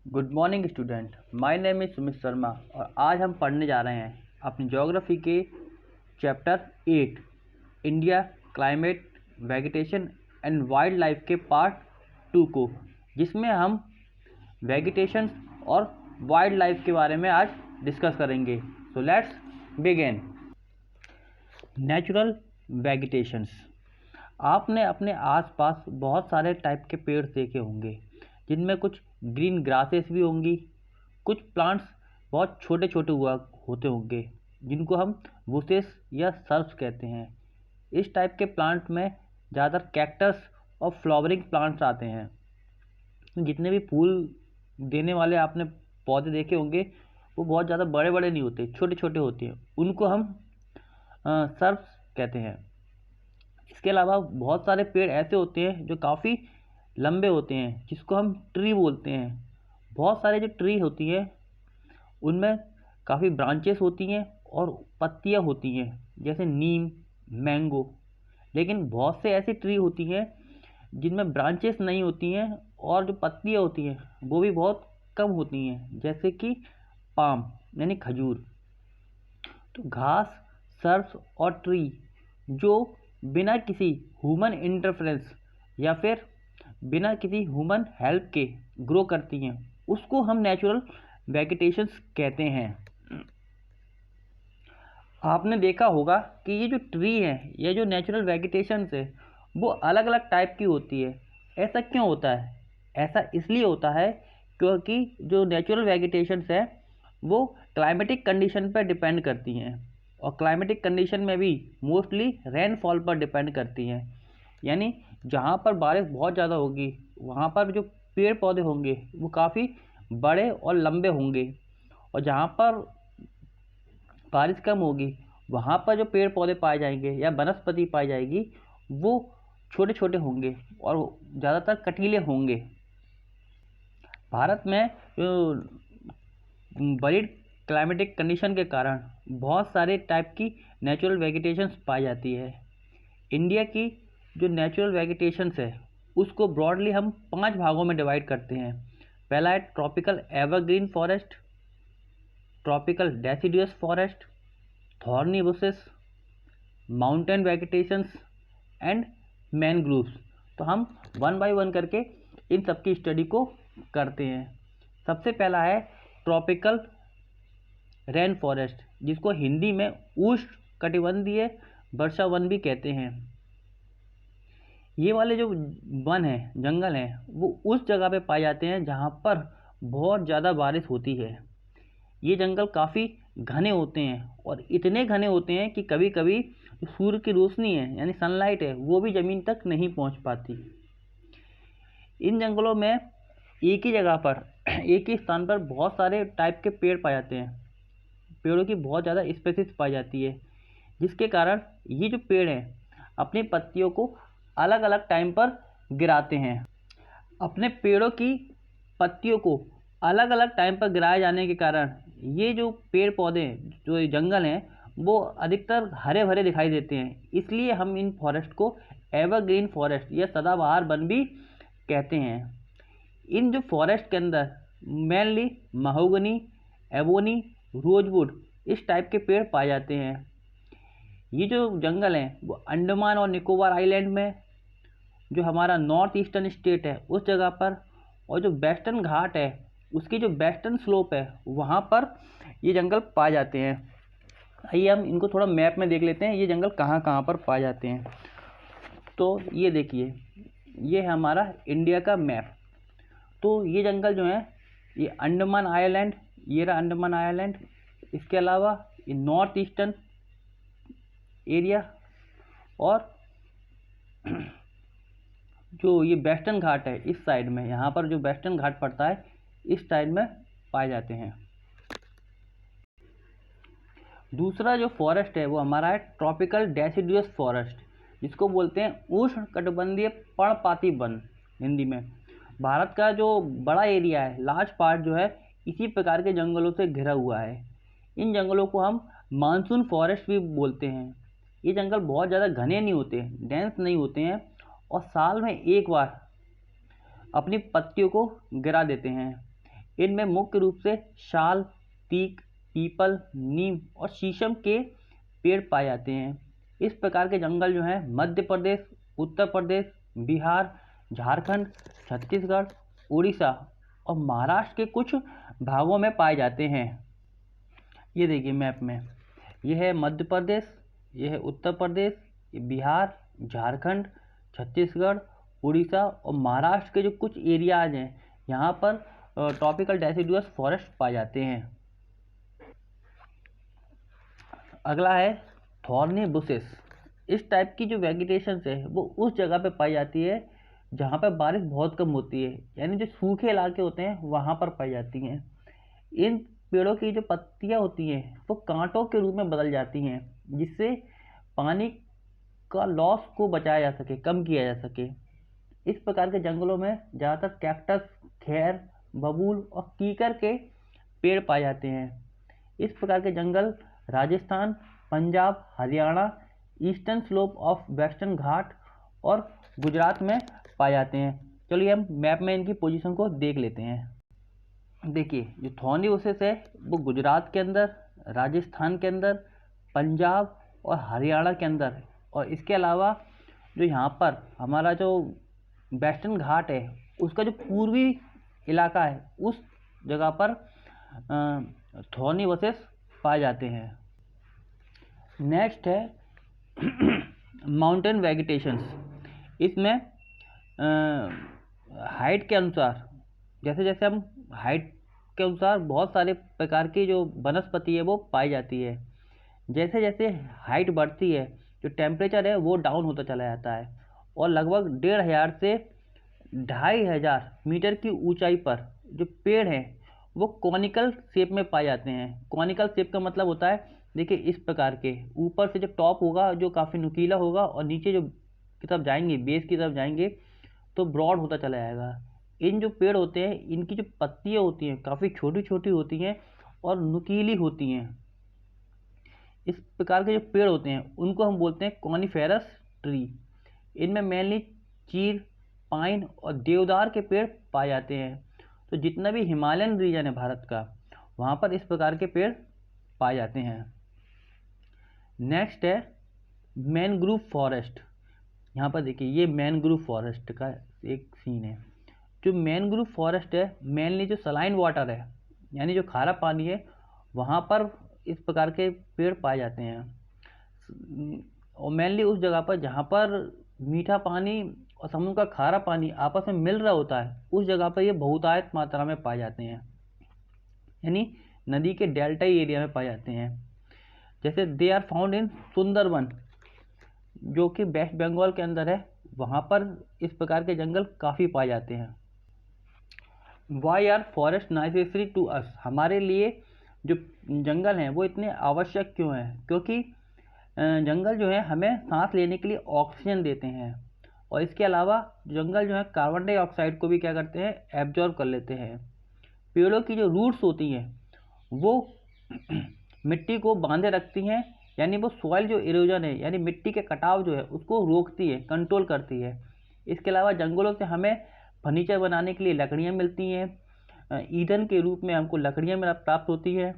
Good morning student. My name is Sumit Sharma और आज हम पढ़ने जा रहे हैं अपनी ज्योग्राफी के chapter 8 India climate vegetation and wild life के पार्ट 2 को, जिसमें हम वेजिटेशन और वाइल्ड लाइफ के बारे में आज डिस्कस करेंगे। So let's begin. Natural vegetations. आपने अपने आसपास बहुत सारे टाइप के पेड़ देखे होंगे, जिनमें कुछ ग्रीन ग्रासेस भी होंगी, कुछ प्लांट्स बहुत छोटे छोटे हुआ होते होंगे जिनको हम बुशेस या सर्ब्स कहते हैं। इस टाइप के प्लांट में ज़्यादातर कैक्टस और फ्लावरिंग प्लांट्स आते हैं। जितने भी फूल देने वाले आपने पौधे देखे होंगे वो बहुत ज़्यादा बड़े बड़े नहीं होते, छोटे छोटे होते हैं, उनको हम सर्ब्स कहते हैं। इसके अलावा बहुत सारे पेड़ ऐसे होते हैं जो काफ़ी लंबे होते हैं, जिसको हम ट्री बोलते हैं। बहुत सारे जो ट्री होती हैं उनमें काफ़ी ब्रांचेस होती हैं और पत्तियां होती हैं, जैसे नीम, मैंगो। लेकिन बहुत से ऐसी ट्री होती हैं जिनमें ब्रांचेस नहीं होती हैं और जो पत्तियां होती हैं वो भी बहुत कम होती हैं, जैसे कि पाम यानी खजूर। तो घास, सर्फ और ट्री जो बिना किसी ह्यूमन इंटरफेरेंस या फिर बिना किसी ह्यूमन हेल्प के ग्रो करती हैं, उसको हम नेचुरल वेजिटेशंस कहते हैं। आपने देखा होगा कि ये जो ट्री है या जो नेचुरल वेजिटेशंस है वो अलग अलग टाइप की होती है। ऐसा क्यों होता है? ऐसा इसलिए होता है क्योंकि जो नेचुरल वेजिटेशंस है वो क्लाइमेटिक कंडीशन पर डिपेंड करती हैं, और क्लाइमेटिक कंडीशन में भी मोस्टली रेनफॉल पर डिपेंड करती हैं। यानी जहाँ पर बारिश बहुत ज़्यादा होगी वहाँ पर जो पेड़ पौधे होंगे वो काफ़ी बड़े और लंबे होंगे, और जहाँ पर बारिश कम होगी वहाँ पर जो पेड़ पौधे पाए जाएंगे या वनस्पति पाई जाएगी वो छोटे छोटे होंगे और ज़्यादातर कटीले होंगे। भारत में जो बड़ी क्लाइमेटिक कंडीशन के कारण बहुत सारे टाइप की नेचुरल वेजिटेशंस पाई जाती है। इंडिया की जो नेचुरल वेजिटेशंस है उसको ब्रॉडली हम 5 भागों में डिवाइड करते हैं। पहला है tropical evergreen forest, tropical deciduous forest, thorny bushes, mountain vegetations and mangroves. तो हम 1 बाय 1 करके इन सब की स्टडी को करते हैं। सबसे पहला है ट्रॉपिकल रेन फॉरेस्ट, जिसको हिंदी में उष्ण कटिबंधीय वर्षा वन भी कहते हैं। ये वाले जो वन है, जंगल हैं, वो उस जगह पे पाए जाते हैं जहाँ पर बहुत ज़्यादा बारिश होती है। ये जंगल काफ़ी घने होते हैं और इतने घने होते हैं कि कभी कभी सूर्य की रोशनी है यानी सनलाइट है वो भी ज़मीन तक नहीं पहुँच पाती। इन जंगलों में एक ही जगह पर एक ही स्थान पर बहुत सारे टाइप के पेड़ पाए जाते हैं। पेड़ों की बहुत ज़्यादा स्पेसीज पाई जाती है, जिसके कारण ये जो पेड़ हैं अपनी पत्तियों को अलग अलग टाइम पर गिराते हैं। अपने पेड़ों की पत्तियों को अलग अलग टाइम पर गिराए जाने के कारण ये जो पेड़ पौधे, जो ये जंगल हैं, वो अधिकतर हरे भरे दिखाई देते हैं। इसलिए हम इन फॉरेस्ट को एवरग्रीन फॉरेस्ट या सदाबहार वन भी कहते हैं। इन जो फॉरेस्ट के अंदर मेनली महोगनी, एबोनी, रोजवुड इस टाइप के पेड़ पाए जाते हैं। ये जो जंगल हैं वो अंडमान और निकोबार आइलैंड में, जो हमारा नॉर्थ ईस्टर्न स्टेट है उस जगह पर, और जो वेस्टर्न घाट है उसकी जो वेस्टर्न स्लोप है वहाँ पर ये जंगल पाए जाते हैं। आइए हम इनको थोड़ा मैप में देख लेते हैं, ये जंगल कहाँ कहाँ पर पाए जाते हैं। तो ये देखिए, ये है हमारा इंडिया का मैप। तो ये जंगल जो है ये अंडमान आइलैंड, ये रहा अंडमान आइलैंड। इसके अलावा ये नॉर्थ ईस्टर्न एरिया, और जो ये वेस्टर्न घाट है इस साइड में, यहाँ पर जो वेस्टर्न घाट पड़ता है इस साइड में पाए जाते हैं। दूसरा जो फॉरेस्ट है वो हमारा है ट्रॉपिकल डेसिडुअस फॉरेस्ट, जिसको बोलते हैं उष्ण कटिबंधीय पर्णपाती वन हिंदी में। भारत का जो बड़ा एरिया है, लार्ज पार्ट जो है इसी प्रकार के जंगलों से घिरा हुआ है। इन जंगलों को हम मानसून फॉरेस्ट भी बोलते हैं। ये जंगल बहुत ज़्यादा घने नहीं होते, डेंस नहीं होते हैं, और साल में एक बार अपनी पत्तियों को गिरा देते हैं। इनमें मुख्य रूप से साल, तीक, पीपल, नीम और शीशम के पेड़ पाए जाते हैं। इस प्रकार के जंगल जो हैं मध्य प्रदेश, उत्तर प्रदेश, बिहार, झारखंड, छत्तीसगढ़, उड़ीसा और महाराष्ट्र के कुछ भागों में पाए जाते हैं। ये देखिए मैप में, ये है मध्य प्रदेश, ये है उत्तर प्रदेश, ये बिहार, झारखंड, छत्तीसगढ़, उड़ीसा और महाराष्ट्र के जो कुछ एरियाज हैं यहाँ पर ट्रॉपिकल डेसिडुअस फॉरेस्ट पाए जाते हैं। अगला है थॉर्नी बुशेस। इस टाइप की जो वेजिटेशन है वो उस जगह पे पाई जाती है जहाँ पर बारिश बहुत कम होती है, यानी जो सूखे इलाके होते हैं वहाँ पर पाई जाती हैं। इन पेड़ों की जो पत्तियाँ होती हैं वो कांटों के रूप में बदल जाती हैं, जिससे पानी का लॉस को बचाया जा सके, कम किया जा सके। इस प्रकार के जंगलों में ज़्यादातर कैक्टस, खैर, बबूल और कीकर के पेड़ पाए जाते हैं। इस प्रकार के जंगल Rajasthan, Punjab, Haryana, eastern slope of Western Ghat और गुजरात में पाए जाते हैं। चलिए हम मैप में इनकी पोजीशन को देख लेते हैं। देखिए जो थॉर्नी बुशेस है वो गुजरात के अंदर, राजस्थान के अंदर, पंजाब और हरियाणा के अंदर, और इसके अलावा जो यहाँ पर हमारा जो वेस्टर्न घाट है उसका जो पूर्वी इलाका है उस जगह पर थॉर्नी बुशेस पाए जाते हैं। नेक्स्ट है माउंटेन वेजिटेशंस। इसमें हाइट के अनुसार, जैसे जैसे हम हाइट के अनुसार बहुत सारे प्रकार की जो वनस्पति है वो पाई जाती है। जैसे जैसे हाइट बढ़ती है जो टेम्परेचर है वो डाउन होता चला जाता है और लगभग 1500 से 2500 मीटर की ऊंचाई पर जो पेड़ हैं वो कॉनिकल शेप में पाए जाते हैं। कॉनिकल शेप का मतलब होता है, देखिए इस प्रकार के, ऊपर से जो टॉप होगा जो काफ़ी नुकीला होगा और नीचे जो की तरफ जाएंगे, बेस की तरफ जाएंगे तो ब्रॉड होता चला जाएगा। इन जो पेड़ होते हैं इनकी जो पत्तियाँ होती हैं काफ़ी छोटी छोटी होती हैं और नुकीली होती हैं। इस प्रकार के जो पेड़ होते हैं उनको हम बोलते हैं कॉनिफेरस ट्री। इनमें मेनली चीड़, पाइन और देवदार के पेड़ पाए जाते हैं। तो जितना भी हिमालयन रीजन है भारत का वहाँ पर इस प्रकार के पेड़ पाए जाते हैं। नेक्स्ट है मैनग्रूव फॉरेस्ट। यहाँ पर देखिए ये मैनग्रूव फॉरेस्ट का एक सीन है। जो मैनग्रूव फॉरेस्ट है मेनली जो सलाइन वाटर है यानी जो खारा पानी है वहाँ पर इस प्रकार के पेड़ पाए जाते हैं, और मेनली उस जगह पर जहाँ पर मीठा पानी और समुद्र का खारा पानी आपस में मिल रहा होता है उस जगह पर ये बहुतायत मात्रा में पाए जाते हैं, यानी नदी के डेल्टाई एरिया में पाए जाते हैं। जैसे they are found in Sundarban जो कि वेस्ट बंगाल के अंदर है, वहाँ पर इस प्रकार के जंगल काफ़ी पाए जाते हैं। Why are forest necessary to us. हमारे लिए जो जंगल हैं वो इतने आवश्यक क्यों हैं? क्योंकि जंगल जो है हमें सांस लेने के लिए ऑक्सीजन देते हैं, और इसके अलावा जंगल जो है कार्बन डाइऑक्साइड को भी क्या करते हैं, एब्जॉर्ब कर लेते हैं। पेड़ों की जो रूट्स होती हैं वो मिट्टी को बांधे रखती हैं, यानी वो सॉइल जो इरोजन है यानी मिट्टी के कटाव जो है उसको रोकती है, कंट्रोल करती है। इसके अलावा जंगलों से हमें फर्नीचर बनाने के लिए लकड़ियाँ मिलती हैं, ईंधन के रूप में हमको लकड़ियाँ प्राप्त होती है,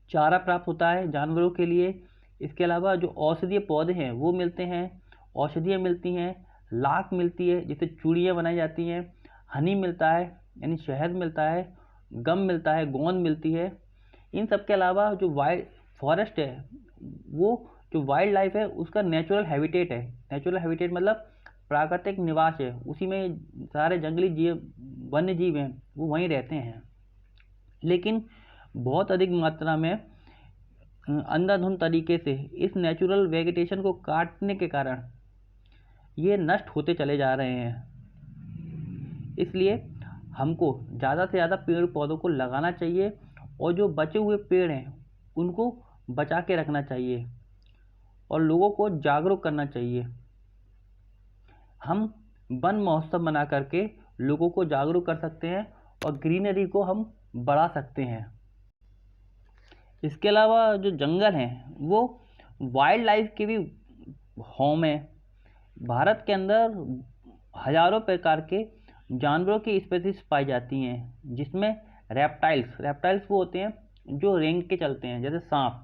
चारा प्राप्त होता है जानवरों के लिए। इसके अलावा जो औषधीय पौधे हैं वो मिलते हैं, औषधियाँ मिलती हैं, लाख मिलती है जिससे चूड़ियाँ बनाई जाती हैं, हनी मिलता है यानी शहद मिलता है, गम मिलता है, गोंद मिलती है। इन सब के अलावा जो वाइल्ड फॉरेस्ट है वो जो वाइल्ड लाइफ है उसका नेचुरल हैबिटेट है। नेचुरल हैबिटेट मतलब प्राकृतिक निवास है, उसी में सारे जंगली जीव, वन्य जीव हैं वो वहीं रहते हैं। लेकिन बहुत अधिक मात्रा में अंधाधुंध तरीके से इस नेचुरल वेजिटेशन को काटने के कारण ये नष्ट होते चले जा रहे हैं। इसलिए हमको ज़्यादा से ज़्यादा पेड़ पौधों को लगाना चाहिए और जो बचे हुए पेड़ हैं उनको बचा के रखना चाहिए और लोगों को जागरूक करना चाहिए। हम वन महोत्सव बना करके लोगों को जागरूक कर सकते हैं और ग्रीनरी को हम बढ़ा सकते हैं। इसके अलावा जो जंगल हैं वो वाइल्ड लाइफ के भी होम है। भारत के अंदर हजारों प्रकार के जानवरों की स्पीशीज पाई जाती हैं, जिसमें रेप्टाइल्स, रेप्टाइल्स वो होते हैं जो रेंग के चलते हैं, जैसे सांप।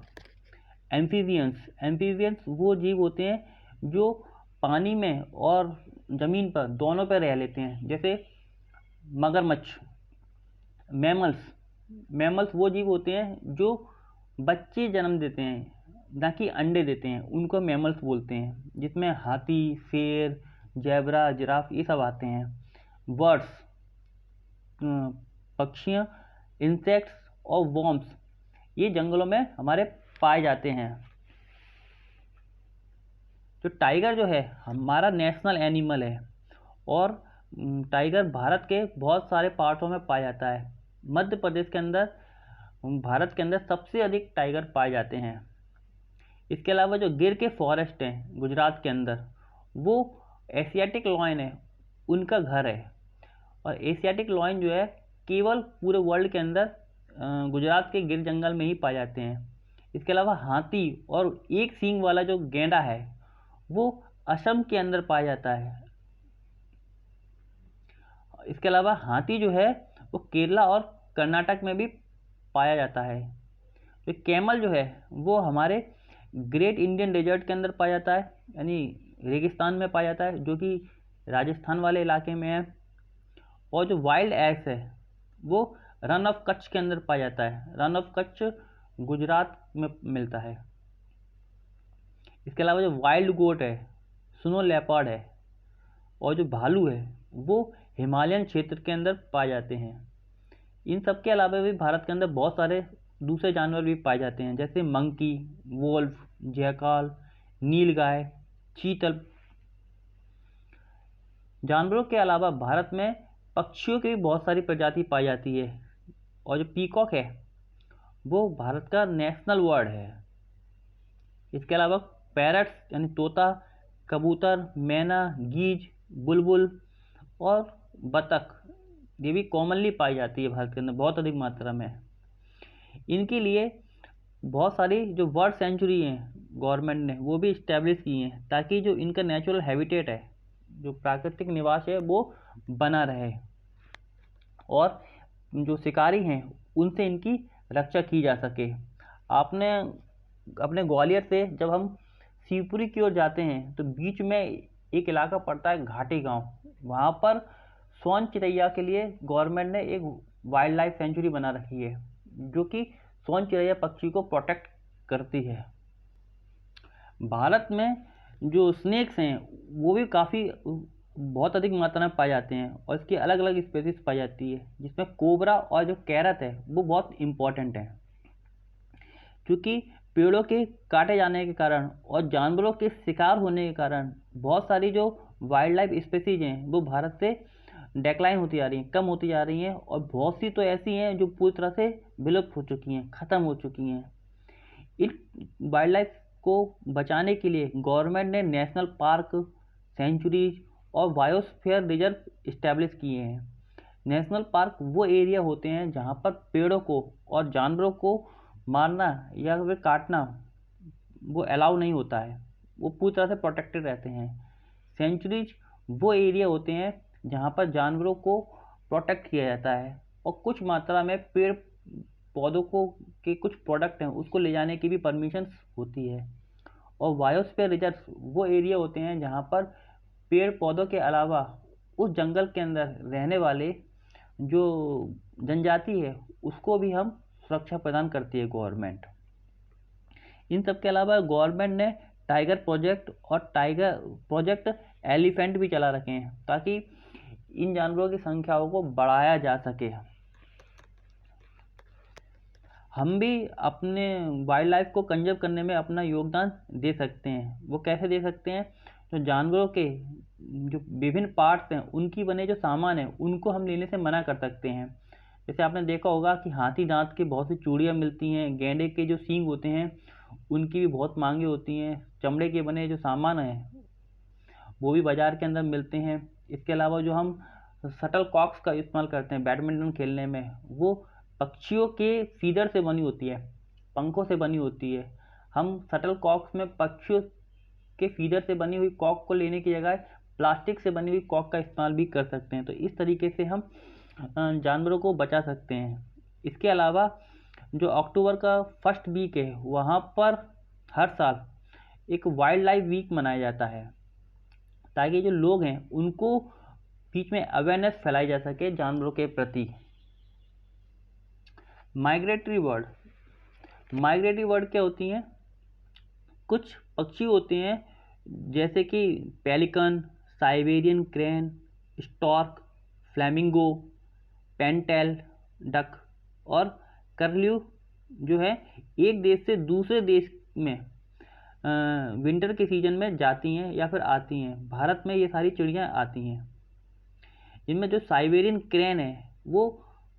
एम्फीबियंस, एम्फीबियंस वो जीव होते हैं जो पानी में और ज़मीन पर दोनों पर रह लेते हैं, जैसे मगरमच्छ। मैमल्स, मैमल्स वो जीव होते हैं जो बच्चे जन्म देते हैं, ना कि अंडे देते हैं, उनको मैमल्स बोलते हैं, जिसमें हाथी, शेर, जेब्रा, जिराफ ये सब आते हैं। बर्ड्स, पक्षियाँ, इंसेक्ट्स और वॉर्म्स ये जंगलों में हमारे पाए जाते हैं। तो टाइगर जो है हमारा नेशनल एनिमल है, और टाइगर भारत के बहुत सारे पार्टों में पाया जाता है। मध्य प्रदेश के अंदर, भारत के अंदर सबसे अधिक टाइगर पाए जाते हैं। इसके अलावा जो गिर के फॉरेस्ट हैं गुजरात के अंदर, वो एशियाटिक लॉयन है, उनका घर है। और एशियाटिक लॉयन जो है केवल पूरे वर्ल्ड के अंदर गुजरात के गिर जंगल में ही पाए जाते हैं। इसके अलावा हाथी और एक सींग वाला जो गेंडा है वो असम के अंदर पाया जाता है। इसके अलावा हाथी जो है वो केरला और कर्नाटक में भी पाया जाता है। तो कैमल जो है वो हमारे ग्रेट इंडियन डेजर्ट के अंदर पाया जाता है, यानी रेगिस्तान में पाया जाता है, जो कि राजस्थान वाले इलाके में है। और जो वाइल्ड एस है वो रन ऑफ कच्छ के अंदर पाया जाता है। रन ऑफ कच्छ गुजरात में मिलता है। इसके अलावा जो वाइल्ड गोट है, स्नो लेपर्ड है, और जो भालू है वो हिमालयन क्षेत्र के अंदर पाए जाते हैं। इन सब के अलावा भी भारत के अंदर बहुत सारे दूसरे जानवर भी पाए जाते हैं, जैसे मंकी, वोल्फ, जैकाल, नीलगाय, चीतल। जानवरों के अलावा भारत में पक्षियों की भी बहुत सारी प्रजाति पाई जाती है, और जो पीकॉक है वो भारत का नेशनल बर्ड है। इसके अलावा पैरट्स यानी तोता, कबूतर, मैना, गीज, बुलबुल और बतख ये भी कॉमनली पाई जाती है भारत के अंदर बहुत अधिक मात्रा में। इनके लिए बहुत सारी जो बर्ड सेंचुरी हैं गवर्नमेंट ने वो भी इस्टेब्लिश की हैं, ताकि जो इनका नेचुरल हैबिटेट है, जो प्राकृतिक निवास है, वो बना रहे, और जो शिकारी हैं उनसे इनकी रक्षा की जा सके। आपने अपने ग्वालियर से जब हम शिवपुरी की ओर जाते हैं तो बीच में एक इलाका पड़ता है घाटी गांव, वहाँ पर सोन चिड़ैया के लिए गवर्नमेंट ने एक वाइल्ड लाइफ सेंचुरी बना रखी है, जो कि सोन चिड़ैया पक्षी को प्रोटेक्ट करती है। भारत में जो स्नेक्स हैं वो भी काफ़ी बहुत अधिक मात्रा में पाए जाते हैं, और इसकी अलग अलग स्पेसीज पाई जाती है, जिसमें कोबरा और जो कैरत है वो बहुत इम्पॉर्टेंट है, क्योंकि पेड़ों के काटे जाने के कारण और जानवरों के शिकार होने के कारण बहुत सारी जो वाइल्ड लाइफ स्पेसीज हैं वो भारत से डेक्लाइन होती जा रही हैं, कम होती जा रही हैं, और बहुत सी तो ऐसी हैं जो पूरी तरह से विलुप्त हो चुकी हैं, ख़त्म हो चुकी हैं। इन वाइल्ड लाइफ को बचाने के लिए गवर्नमेंट ने नेशनल पार्क, सेंचुरीज और बायोस्फीयर रिजर्व इस्टेब्लिश किए हैं। नेशनल पार्क वो एरिया होते हैं जहाँ पर पेड़ों को और जानवरों को मारना या फिर काटना वो अलाउ नहीं होता है, वो पूरी तरह से प्रोटेक्टेड रहते हैं। सेंचुरीज वो एरिया होते हैं जहाँ पर जानवरों को प्रोटेक्ट किया जाता है, और कुछ मात्रा में पेड़ पौधों को के कुछ प्रोडक्ट हैं उसको ले जाने की भी परमिशन होती है। और बायोस्फीयर रिजर्व वो एरिया होते हैं जहाँ पर पेड़ पौधों के अलावा उस जंगल के अंदर रहने वाले जो जनजाति है उसको भी हम सुरक्षा प्रदान करती है गवर्नमेंट। इन सब के अलावा गवर्नमेंट ने टाइगर प्रोजेक्ट और टाइगर प्रोजेक्ट एलिफेंट भी चला रखे हैं, ताकि इन जानवरों की संख्याओं को बढ़ाया जा सके। हम भी अपने वाइल्ड लाइफ को कंजर्व करने में अपना योगदान दे सकते हैं। वो कैसे दे सकते हैं? तो जानवरों के जो विभिन्न पार्ट्स हैं उनकी बने जो सामान है उनको हम लेने से मना कर सकते हैं। जैसे आपने देखा होगा कि हाथी दांत की बहुत सी चूड़ियाँ मिलती हैं, गेंडे के जो सींग होते हैं उनकी भी बहुत मांगे होती हैं, चमड़े के बने जो सामान हैं वो भी बाज़ार के अंदर मिलते हैं। इसके अलावा जो हम शटल कॉक्स का इस्तेमाल करते हैं बैडमिंटन खेलने में, वो पक्षियों के फीदर से बनी होती है, पंखों से बनी होती है। हम शटल कॉक्स में पक्षियों के फीदर से बनी हुई कॉक को लेने की जगह प्लास्टिक से बनी हुई कॉक का इस्तेमाल भी कर सकते हैं। तो इस तरीके से हम जानवरों को बचा सकते हैं। इसके अलावा जो अक्टूबर का फर्स्ट वीक है वहाँ पर हर साल एक वाइल्ड लाइफ वीक मनाया जाता है, ताकि जो लोग हैं उनको बीच में अवेयरनेस फैलाई जा सके जानवरों के प्रति। माइग्रेटरी बर्ड, माइग्रेटरी बर्ड क्या होती हैं? कुछ पक्षी होते हैं जैसे कि pelican, Siberian crane, stork, flamingo, pintail duck और कर्ल्यू जो है एक देश से दूसरे देश में विंटर के सीजन में जाती हैं या फिर आती हैं। भारत में ये सारी चिड़ियाँ आती हैं। इनमें जो साइबेरियन क्रेन है वो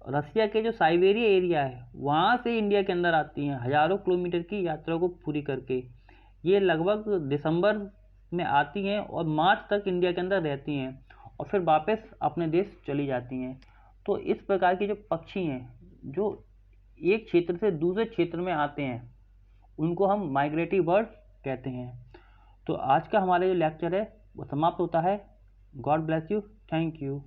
रसिया के जो साइबेरिया एरिया है वहाँ से इंडिया के अंदर आती हैं, हज़ारों किलोमीटर की यात्रा को पूरी करके। ये लगभग दिसंबर में आती हैं और मार्च तक इंडिया के अंदर रहती हैं और फिर वापस अपने देश चली जाती हैं। तो इस प्रकार के जो पक्षी हैं जो एक क्षेत्र से दूसरे क्षेत्र में आते हैं उनको हम माइग्रेटरी बर्ड कहते हैं। तो आज का हमारा जो लेक्चर है वो समाप्त होता है। God bless you, thank you.